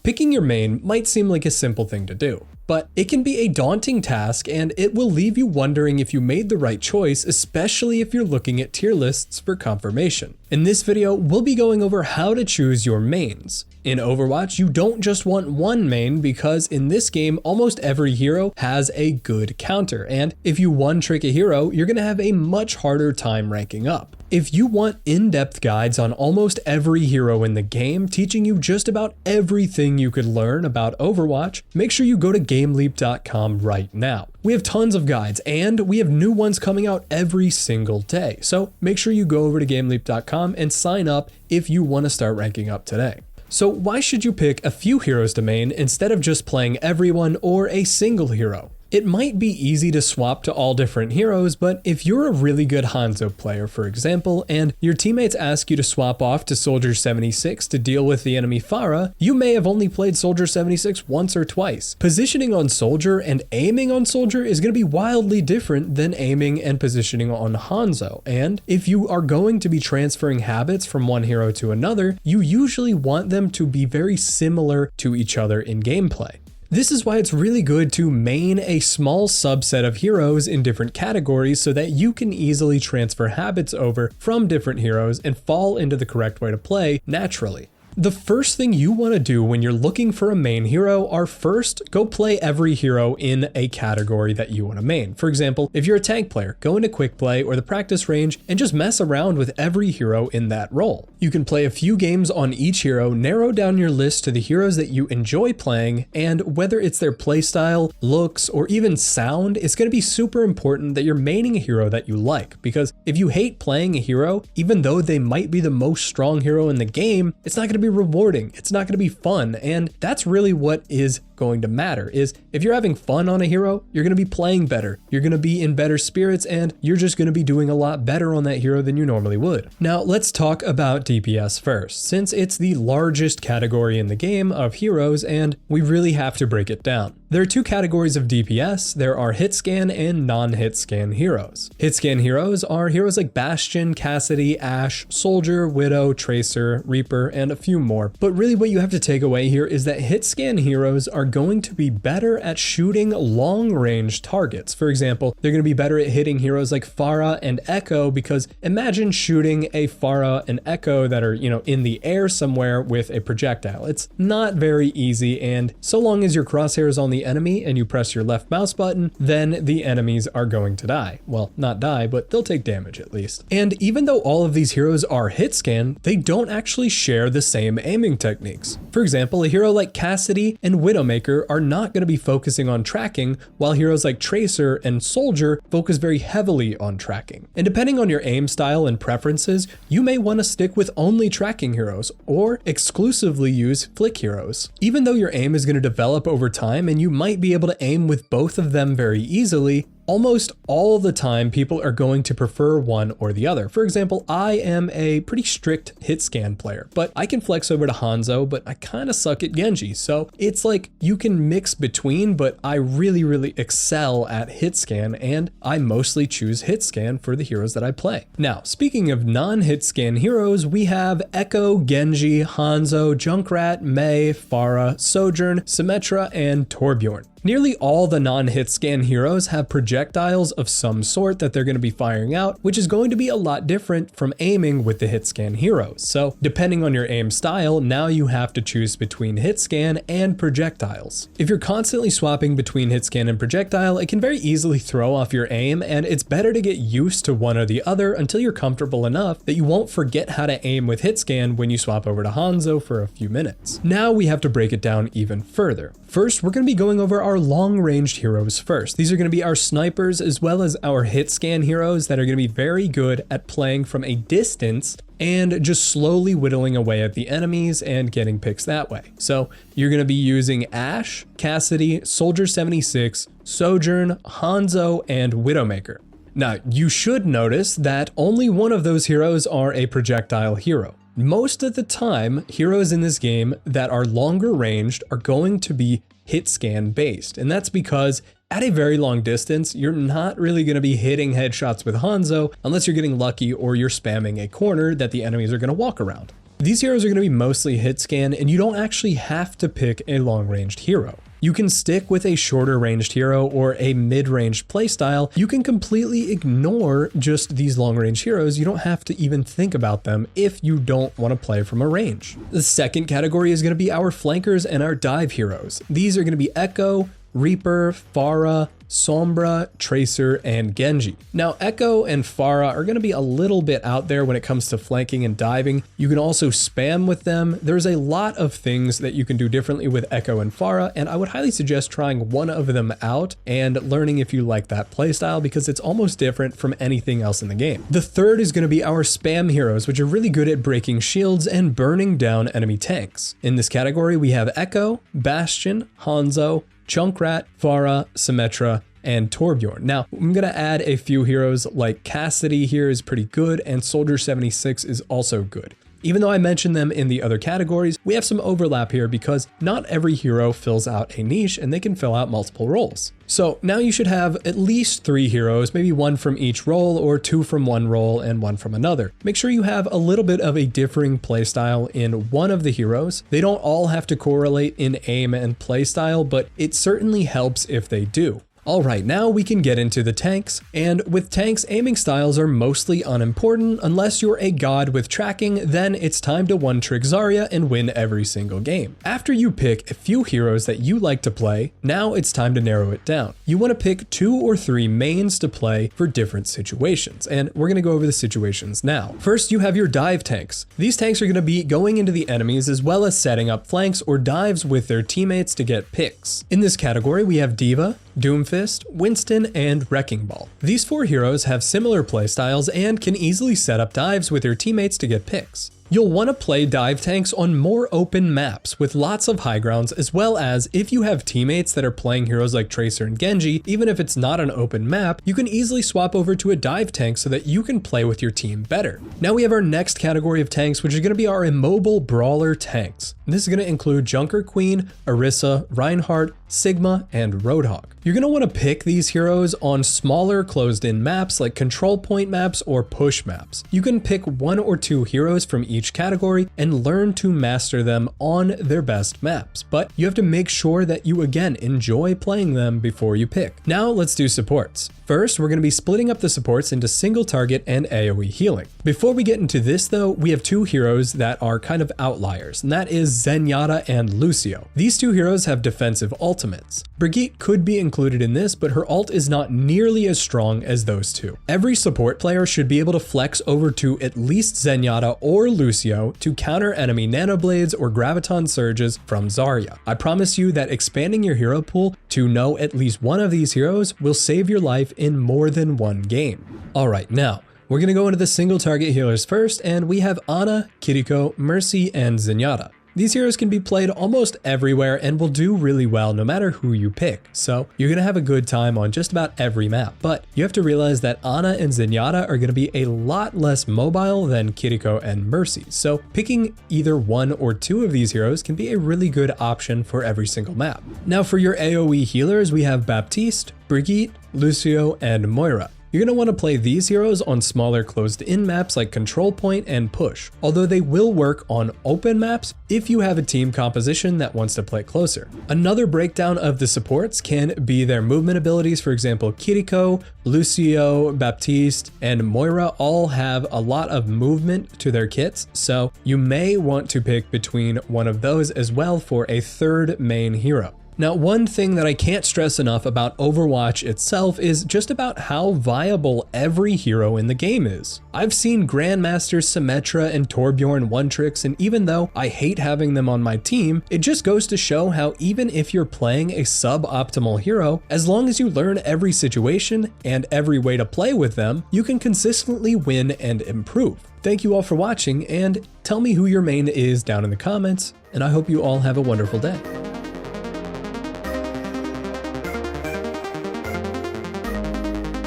Picking your main might seem like a simple thing to do, but it can be a daunting task and it will leave you wondering if you made the right choice, especially if you're looking at tier lists for confirmation. In this video, we'll be going over how to choose your mains. In Overwatch, you don't just want one main because in this game, almost every hero has a good counter, and if you one-trick a hero, you're going to have a much harder time ranking up. If you want in-depth guides on almost every hero in the game, teaching you just about everything you could learn about Overwatch, make sure you go to GameLeap.com right now. We have tons of guides and we have new ones coming out every single day. So make sure you go over to GameLeap.com and sign up if you want to start ranking up today. So why should you pick a few heroes to main instead of just playing everyone or a single hero? It might be easy to swap to all different heroes, but if you're a really good Hanzo player, for example, and your teammates ask you to swap off to Soldier 76 to deal with the enemy Pharah, you may have only played Soldier 76 once or twice. Positioning on Soldier and aiming on Soldier is going to be wildly different than aiming and positioning on Hanzo, and if you are going to be transferring habits from one hero to another, you usually want them to be very similar to each other in gameplay. This is why it's really good to main a small subset of heroes in different categories so that you can easily transfer habits over from different heroes and fall into the correct way to play naturally. The first thing you want to do when you're looking for a main hero are first go play every hero in a category that you want to main. For example, if you're a tank player, go into quick play or the practice range and just mess around with every hero in that role. You can play a few games on each hero, narrow down your list to the heroes that you enjoy playing, and whether it's their playstyle, looks, or even sound, it's going to be super important that you're maining a hero that you like, because if you hate playing a hero, even though they might be the most strong hero in the game, it's not going to be rewarding, it's not going to be fun, and that's really what is going to matter. Is if you're having fun on a hero, you're going to be playing better, you're going to be in better spirits, and you're just going to be doing a lot better on that hero than you normally would. Now let's talk about DPS first, since it's the largest category in the game of heroes and we really have to break it down. There are two categories of DPS. There are hit scan and non-hit scan heroes. Hit scan heroes are heroes like Bastion, Cassidy, Ashe, Soldier, Widow, Tracer, Reaper, and a few more. But really what you have to take away here is that hit scan heroes are going to be better at shooting long-range targets. For example, they're going to be better at hitting heroes like Pharah and Echo, because imagine shooting a Pharah and Echo that are, in the air somewhere with a projectile. It's not very easy, and so long as your crosshair is on the enemy and you press your left mouse button, then the enemies are going to die. Well, not die, but they'll take damage at least. And even though all of these heroes are hit scan, they don't actually share the same aiming techniques. For example, a hero like Cassidy and Widowmaker are not going to be focusing on tracking, while heroes like Tracer and Soldier focus very heavily on tracking. And depending on your aim style and preferences, you may want to stick with only tracking heroes or exclusively use flick heroes. Even though your aim is going to develop over time and you might be able to aim with both of them very easily, almost all the time people are going to prefer one or the other. For example, I am a pretty strict hit scan player, but I can flex over to Hanzo, but I kind of suck at Genji. So it's like you can mix between, but I really excel at hit scan, and I mostly choose hit scan for the heroes that I play. Now, speaking of non-hit scan heroes, we have Echo, Genji, Hanzo, Junkrat, Mei, Pharah, Sojourn, Symmetra, and Torbjorn. Nearly all the non-hit scan heroes have projectiles of some sort that they're going to be firing out, which is going to be a lot different from aiming with the hit scan heroes. So depending on your aim style, now you have to choose between hit scan and projectiles. If you're constantly swapping between hit scan and projectile, it can very easily throw off your aim, and it's better to get used to one or the other until you're comfortable enough that you won't forget how to aim with hit scan when you swap over to Hanzo for a few minutes. Now we have to break it down even further. First, we're going to be going over our long-ranged heroes first. These are going to be our snipers as well as our hit scan heroes that are going to be very good at playing from a distance and just slowly whittling away at the enemies and getting picks that way. So you're going to be using Ashe, Cassidy, Soldier 76, Sojourn, Hanzo, and Widowmaker. Now, you should notice that only one of those heroes are a projectile hero. Most of the time, heroes in this game that are longer ranged are going to be hit scan based, and that's because at a very long distance, you're not really going to be hitting headshots with Hanzo unless you're getting lucky or you're spamming a corner that the enemies are going to walk around. These heroes are going to be mostly hit scan, and you don't actually have to pick a long-ranged hero. You can stick with a shorter ranged hero or a mid-ranged playstyle. You can completely ignore just these long-range heroes. You don't have to even think about them if you don't want to play from a range. The second category is going to be our flankers and our dive heroes. These are going to be Echo, Reaper, Pharah, Sombra, Tracer, and Genji. Now, Echo and Pharah are going to be a little bit out there when it comes to flanking and diving. You can also spam with them. There's a lot of things that you can do differently with Echo and Pharah, and I would highly suggest trying one of them out and learning if you like that playstyle, because it's almost different from anything else in the game. The third is going to be our spam heroes, which are really good at breaking shields and burning down enemy tanks. In this category, we have Echo, Bastion, Hanzo, Junkrat, Pharah, Symmetra, and Torbjorn. Now, I'm going to add a few heroes like Cassidy here is pretty good, and Soldier 76 is also good. Even though I mentioned them in the other categories, we have some overlap here because not every hero fills out a niche and they can fill out multiple roles. So now you should have at least 3 heroes, maybe 1 from each role or 2 from one role and 1 from another. Make sure you have a little bit of a differing playstyle in one of the heroes. They don't all have to correlate in aim and playstyle, but it certainly helps if they do. Alright, now we can get into the tanks, and with tanks, aiming styles are mostly unimportant unless you're a god with tracking. Then it's time to one-trick Zarya and win every single game. After you pick a few heroes that you like to play, now it's time to narrow it down. You want to pick 2 or 3 mains to play for different situations, and we're going to go over the situations now. First, you have your dive tanks. These tanks are going to be going into the enemies as well as setting up flanks or dives with their teammates to get picks. In this category, we have Diva, Doomfist, Winston, and Wrecking Ball. These 4 heroes have similar playstyles and can easily set up dives with their teammates to get picks. You'll want to play dive tanks on more open maps with lots of high grounds, as well as if you have teammates that are playing heroes like Tracer and Genji, even if it's not an open map, you can easily swap over to a dive tank so that you can play with your team better. Now we have our next category of tanks, which is going to be our immobile brawler tanks. This is going to include Junker Queen, Orisa, Reinhardt, Sigma, and Roadhog. You're going to want to pick these heroes on smaller closed-in maps like control point maps or push maps. You can pick 1 or 2 heroes from each category and learn to master them on their best maps, but you have to make sure that you again enjoy playing them before you pick. Now let's do supports. First, we're going to be splitting up the supports into single target and AoE healing. Before we get into this though, we have 2 heroes that are kind of outliers, and that is Zenyatta and Lucio. These 2 heroes have defensive ultimates. Brigitte could be included in this, but her ult is not nearly as strong as those 2. Every support player should be able to flex over to at least Zenyatta or Lucio to counter enemy nanoblades or graviton surges from Zarya. I promise you that expanding your hero pool to know at least one of these heroes will save your life in more than one game. Alright, now we're going to go into the single target healers first, and we have Ana, Kiriko, Mercy, and Zenyatta. These heroes can be played almost everywhere and will do really well no matter who you pick, so you're going to have a good time on just about every map. But you have to realize that Ana and Zenyatta are going to be a lot less mobile than Kiriko and Mercy, so picking either 1 or 2 of these heroes can be a really good option for every single map. Now for your AoE healers, we have Baptiste, Brigitte, Lucio, and Moira. You're going to want to play these heroes on smaller closed-in maps like Control Point and Push, although they will work on open maps if you have a team composition that wants to play closer. Another breakdown of the supports can be their movement abilities. For example, Kiriko, Lucio, Baptiste, and Moira all have a lot of movement to their kits, so you may want to pick between one of those as well for a third main hero. Now, one thing that I can't stress enough about Overwatch itself is just about how viable every hero in the game is. I've seen Grandmasters Symmetra and Torbjorn one-tricks, and even though I hate having them on my team, it just goes to show how even if you're playing a suboptimal hero, as long as you learn every situation and every way to play with them, you can consistently win and improve. Thank you all for watching, and tell me who your main is down in the comments, and I hope you all have a wonderful day.